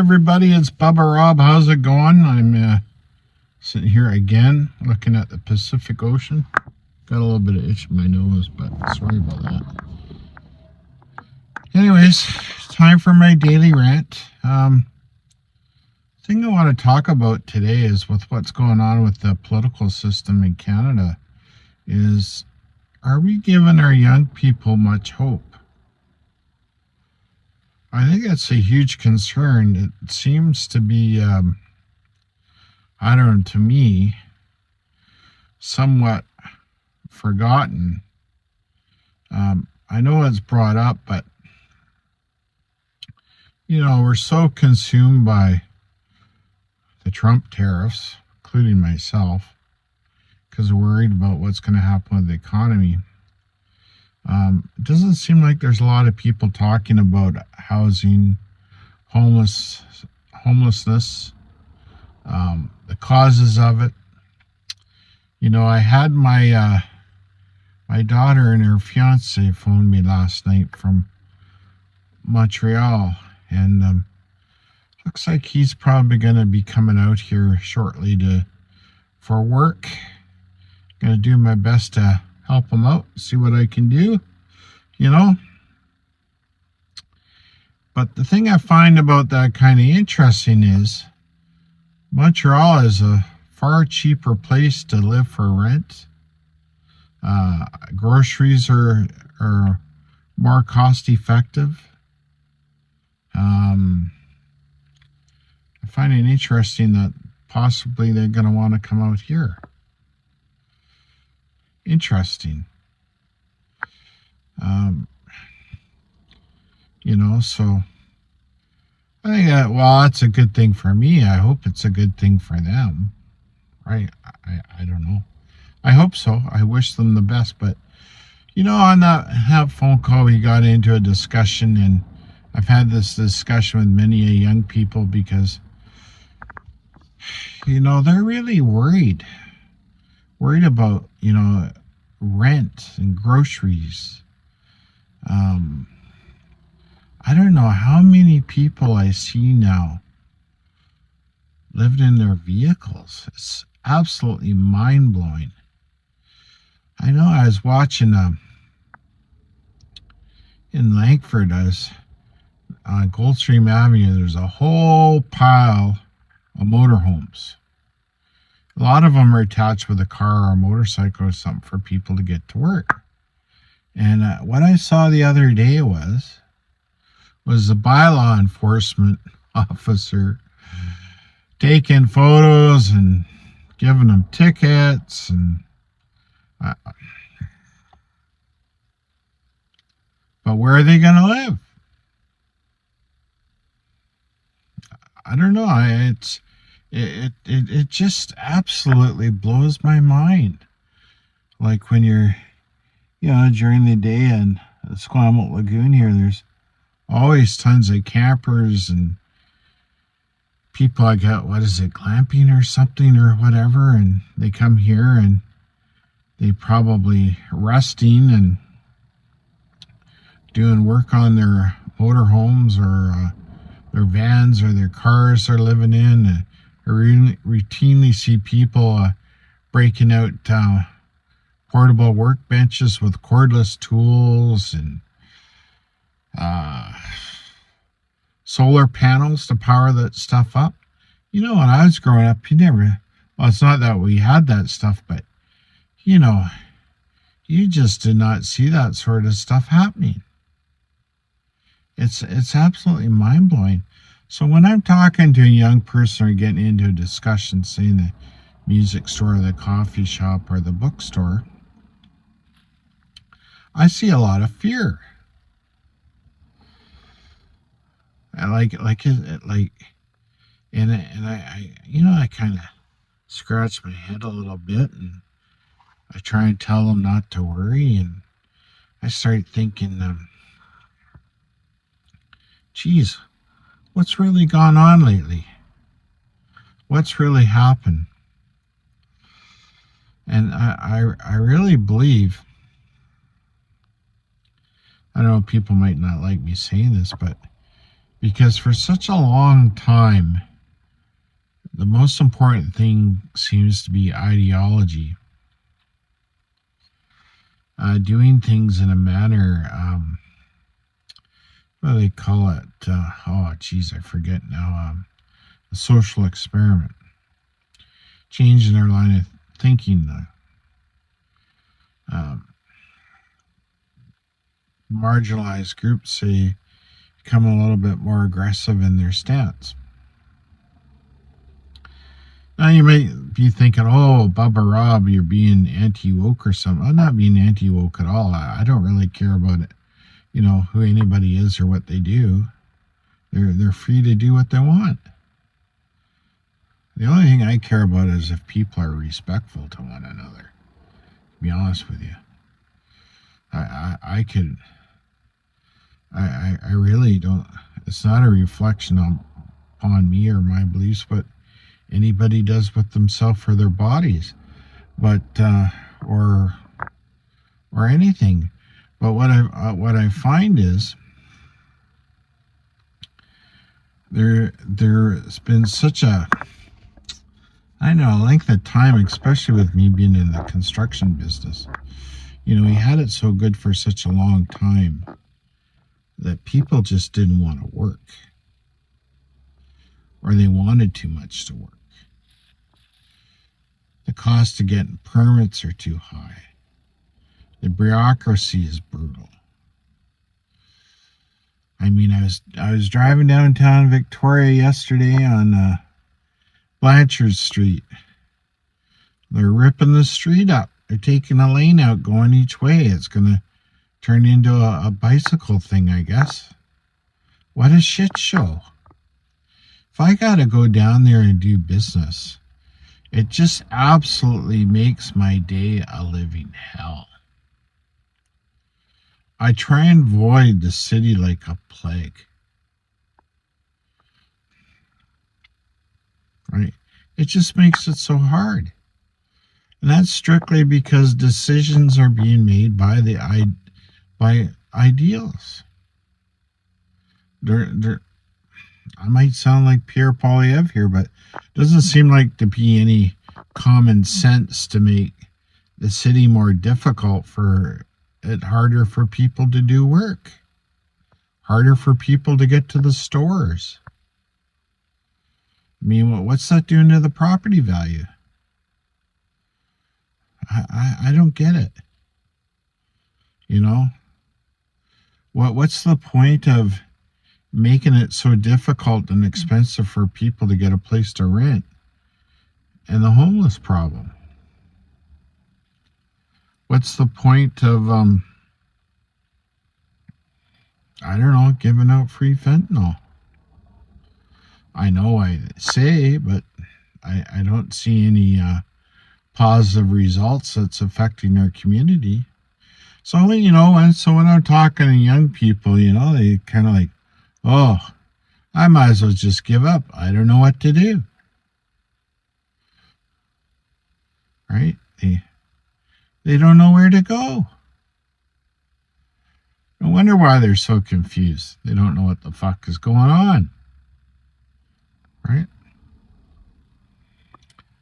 everybody, it's Bubba Rob. How's it going? I'm sitting here again looking at the Pacific Ocean. Got a little bit of itch in my nose, but sorry about that. Anyways, it's time for my daily rant. Thing I want to talk about today is with what's going on with the political system in Canada is, are we giving our young people much hope? I think that's a huge concern. It seems to be, I don't know, to me, somewhat forgotten. I know it's brought up, but, we're so consumed by the Trump tariffs, including myself, because we're worried about what's going to happen with the economy. It doesn't seem like there's a lot of people talking about housing, homelessness, the causes of it. I had my daughter and her fiance phone me last night from Montreal, and looks like he's probably going to be coming out here shortly for work. Going to do my best to help him out, see what I can do, But the thing I find about that kind of interesting is Montreal is a far cheaper place to live for rent. Groceries are more cost effective. I find it interesting that possibly they're going to want to come out here. Interesting. So I think that's a good thing for me. I hope it's a good thing for them, right? I don't know. I hope so. I wish them the best. But, on that phone call, we got into a discussion, and I've had this discussion with many young people because, they're really worried about, rent and groceries. I don't know how many people I see now living in their vehicles. It's absolutely mind-blowing. I know I was watching in Langford, I was on Goldstream Avenue. There's a whole pile of motorhomes. A lot of them are attached with a car or a motorcycle or something for people to get to work. And what I saw the other day was the bylaw enforcement officer taking photos and giving them tickets. And but where are they going to live? I don't know. It just absolutely blows my mind. Like when you're, during the day in the Squamish Lagoon here, there's always tons of campers and people like, glamping or something or whatever, and they come here and they probably resting and doing work on their motorhomes or their vans or their cars they're living in. I routinely see people breaking out portable workbenches with cordless tools and solar panels to power that stuff up. When I was growing up, it's not that we had that stuff, but you just did not see that sort of stuff happening. It's absolutely mind-blowing. So when I'm talking to a young person or getting into a discussion, say in the music store, or the coffee shop, or the bookstore, I see a lot of fear. And I kind of scratch my head a little bit, and I try and tell them not to worry, and I start thinking, geez, what's really gone on lately? What's really happened? And I really believe, I don't know, people might not like me saying this, but Because for such a long time, the most important thing seems to be ideology. Doing things in a manner, what do they call it? I forget now. A social experiment. Changing their line of thinking. Marginalized groups say become a little bit more aggressive in their stance. Now you might be thinking, oh, Bubba Rob, you're being anti-woke or something. I'm not being anti-woke at all. I don't really care about it, who anybody is or what they do. They're free to do what they want. The only thing I care about is if people are respectful to one another. To be honest with you, I really don't. It's not a reflection upon me or my beliefs, but anybody does with themselves or their bodies, but or anything. But what I find is there's been such a length of time, especially with me being in the construction business. We had it so good for such a long time that people just didn't want to work, or they wanted too much to work. The cost of getting permits are too high. The bureaucracy is brutal. I was driving downtown Victoria yesterday on Blanchard Street. They're ripping the street up. They're taking a lane out, going each way. It's going to turn into a bicycle thing, I guess. What a shit show. If I got to go down there and do business, it just absolutely makes my day a living hell. I try and avoid the city like a plague. Right? It just makes it so hard. And that's strictly because decisions are being made by ideals. I might sound like Pierre Poilievre here, but it doesn't seem like to be any common sense to make the city more difficult, for it harder for people to do work, harder for people to get to the stores. What's that doing to the property value? I don't get it. What's the point of making it so difficult and expensive for people to get a place to rent? And the homeless problem. What's the point of, giving out free fentanyl? I know I say, but I don't see any positive results that's affecting our community. So, when I'm talking to young people, they kind of like, oh, I might as well just give up. I don't know what to do. Right? They don't know where to go. No wonder why they're so confused. They don't know what the fuck is going on. Right?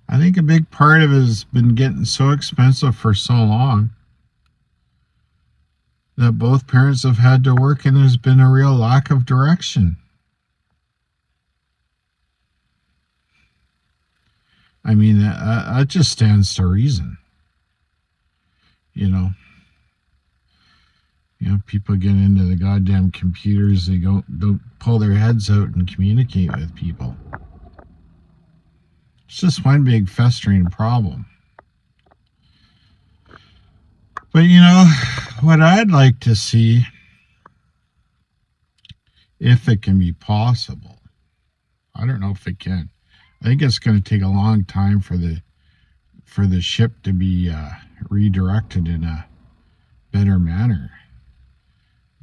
I think a big part of it has been getting so expensive for so long that both parents have had to work, and there's been a real lack of direction. That just stands to reason. People get into the goddamn computers. They don't pull their heads out and communicate with people. It's just one big festering problem. But what I'd like to see, if it can be possible, I don't know if it can. I think it's going to take a long time for the ship to be redirected in a better manner.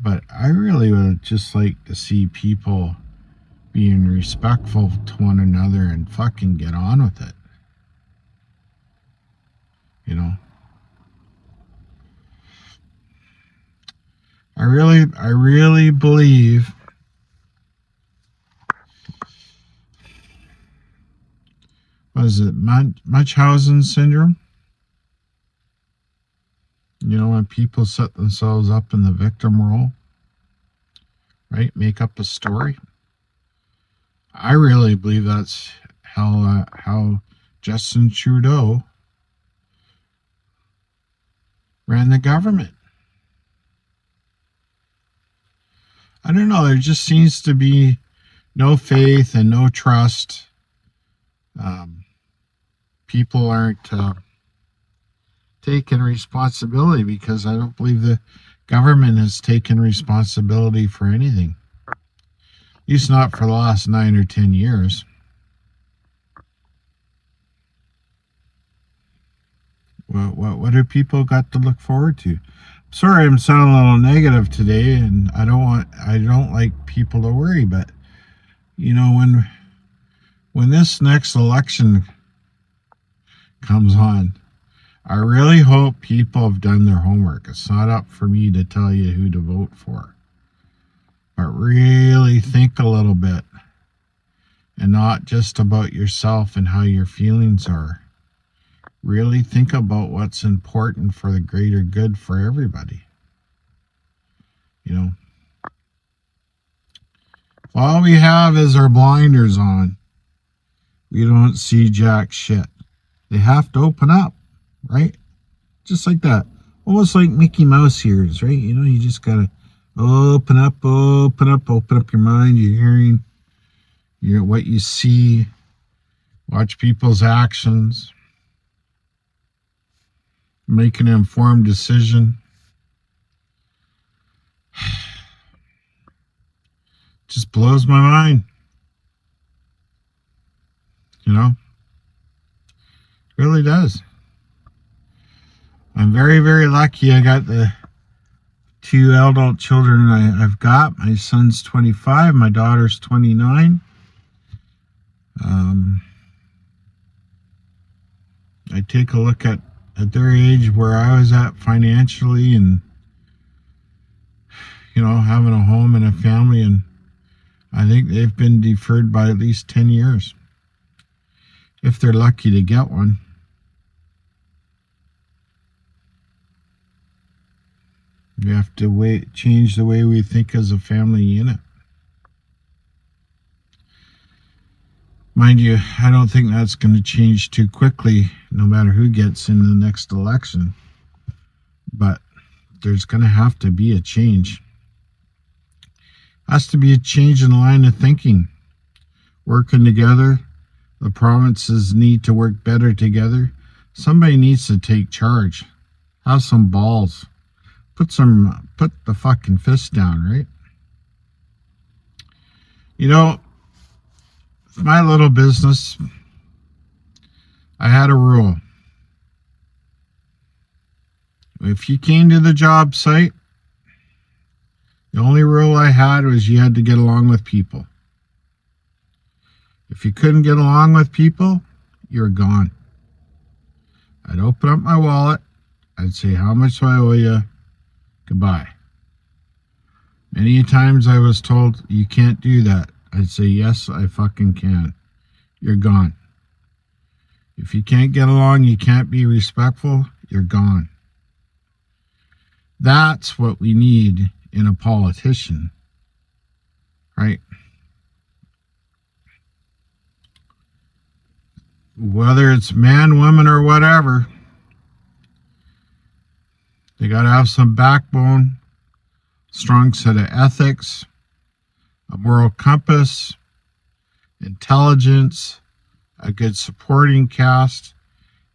But I really would just like to see people being respectful to one another and fucking get on with it. I really believe what is it, Munchausen syndrome? You know, when people set themselves up in the victim role, right? Make up a story. I really believe that's how Justin Trudeau ran the government. I don't know. There just seems to be no faith and no trust. People aren't taking responsibility because I don't believe the government has taken responsibility for anything. At least not for the last 9 or 10 years. What do people got to look forward to? Sorry, I'm sounding a little negative today, and I don't like people to worry, but you know, when this next election comes on, I really hope people have done their homework. It's not up for me to tell you who to vote for, but really think a little bit, and not just about yourself and how your feelings are. Really think about what's important for the greater good for everybody. You know, if all we have is our blinders on, we don't see jack shit. They have to open up, right? Just like that. Almost like Mickey Mouse ears, right? You know, you just gotta open up your mind, your hearing, what you see, watch people's actions, make an informed decision. Just blows my mind. You know? It really does. I'm very, very lucky. I got the 2 adult children I've got. My son's 25, my daughter's 29. I take a look at their age, where I was at financially, and you know, having a home and a family, and I think they've been deferred by at least 10 years, if they're lucky to get one. We have to change the way we think as a family unit. Mind you, I don't think that's going to change too quickly, no matter who gets in the next election. But there's going to have to be a change. Has to be a change in the line of thinking. Working together. The provinces need to work better together. Somebody needs to take charge. Have some balls. Put the fucking fist down, right? You know, my little business, I had a rule. If you came to the job site, the only rule I had was you had to get along with people. If you couldn't get along with people, you're gone. I'd open up my wallet. I'd say, how much do I owe you? Goodbye. Many times I was told, you can't do that. I'd say, yes, I fucking can. You're gone. If you can't get along, you can't be respectful, you're gone. That's what we need in a politician, right? Whether it's man, woman, or whatever, they got to have some backbone, strong set of ethics, a moral compass, intelligence, a good supporting cast,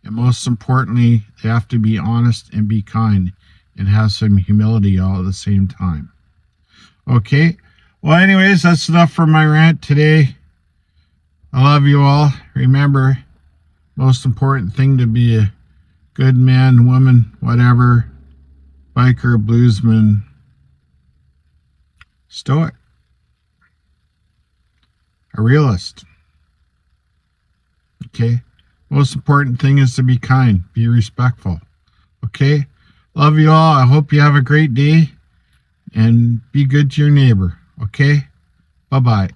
and most importantly, they have to be honest and be kind and have some humility all at the same time. Okay, well anyways, that's enough for my rant today. I love you all. Remember, most important thing to be a good man, woman, whatever, biker, bluesman, stoic, a realist. Okay, most important thing is to be kind, be respectful. Okay, love you all. I hope you have a great day, and be good to your neighbor. Okay, bye-bye.